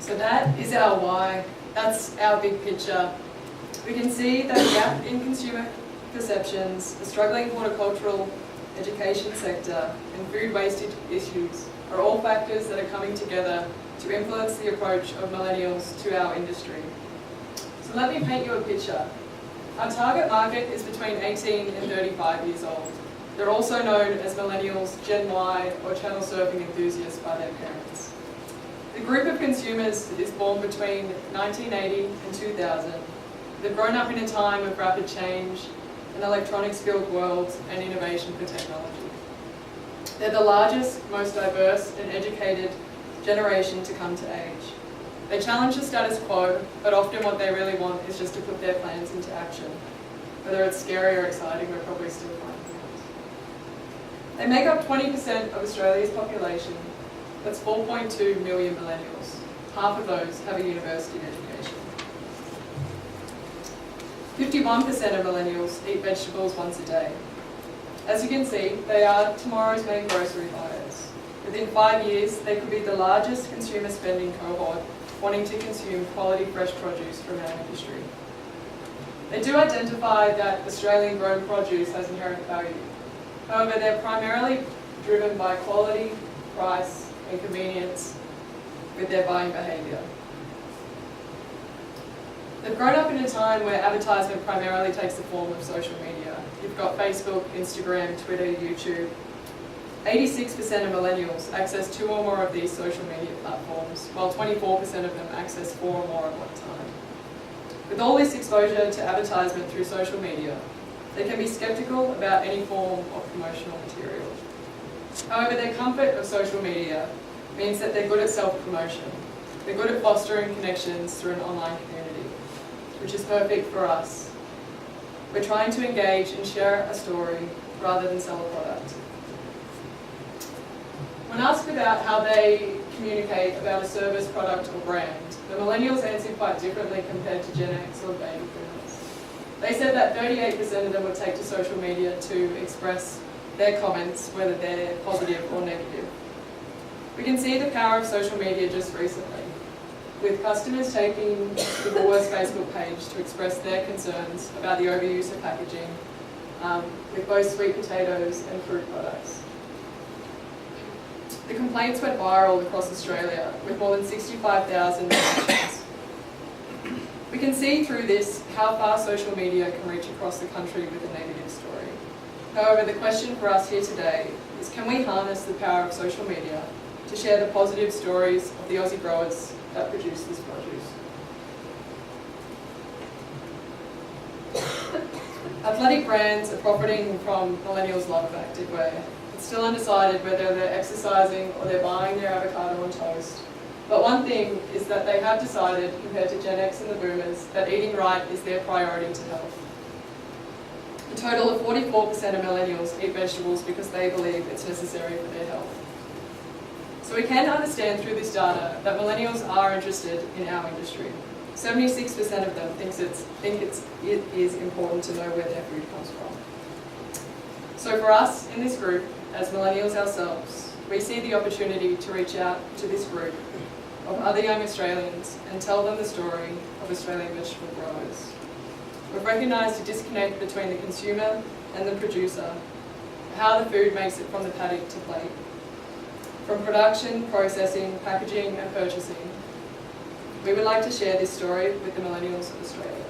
So that is our why. That's our big picture. We can see that the gap in consumer perceptions, the struggling horticultural education sector, and food wastage issues are all factors that are coming together to influence the approach of millennials to our industry. So let me paint you a picture. Our target market is between 18 and 35 years old. They're also known as millennials, Gen Y, or channel surfing enthusiasts by their parents. The group of consumers is born between 1980 and 2000. They've grown up in a time of rapid change, an electronics-filled world, and innovation for technology. They're the largest, most diverse, and educated generation to come to age. They challenge the status quo, but often what they really want is just to put their plans into action. Whether it's scary or exciting, we're probably still finding out. They make up 20% of Australia's population. That's 4.2 million millennials. Half of those have a university education. 51% of millennials eat vegetables once a day. As you can see, they are tomorrow's main grocery buyers. Within 5 years, they could be the largest consumer spending cohort wanting to consume quality fresh produce from our industry. They do identify that Australian grown produce has inherent value. However, they're primarily driven by quality, price, and convenience with their buying behaviour. They've grown up in a time where advertisement primarily takes the form of social media. You've got Facebook, Instagram, Twitter, YouTube. 86% of millennials access 2 or more of these social media platforms, while 24% of them access 4 or more at one time. With all this exposure to advertisement through social media, they can be skeptical about any form of promotional material. However, their comfort of social media means that they're good at self-promotion. They're good at fostering connections through an online community, which is perfect for us. We're trying to engage and share a story rather than sell a product. When asked about how they communicate about a service, product or brand, the millennials answered quite differently compared to Gen X or baby boomers. They said that 38% of them would take to social media to express their comments, whether they're positive or negative. We can see the power of social media just recently, with customers taking the Woolworths Facebook page to express their concerns about the overuse of packaging with both sweet potatoes and fruit products. The complaints went viral across Australia with more than 65,000 reactions. We can see through this how far social media can reach across the country with a negative story. However, the question for us here today is, can we harness the power of social media to share the positive stories of the Aussie growers that produce this produce? Athletic brands are profiting from millennials' love of activewear. It's still undecided whether they're exercising or they're buying their avocado on toast. But one thing is that they have decided, compared to Gen X and the boomers, that eating right is their priority to health. A total of 44% of millennials eat vegetables because they believe it's necessary for their health. So we can understand through this data that millennials are interested in our industry. 76% of them think it is important to know where their food comes from. So for us in this group, as millennials ourselves, we see the opportunity to reach out to this group of other young Australians and tell them the story of Australian vegetable growers. We've recognised a disconnect between the consumer and the producer, how the food makes it from the paddock to plate. From production, processing, packaging and purchasing, we would like to share this story with the millennials of Australia.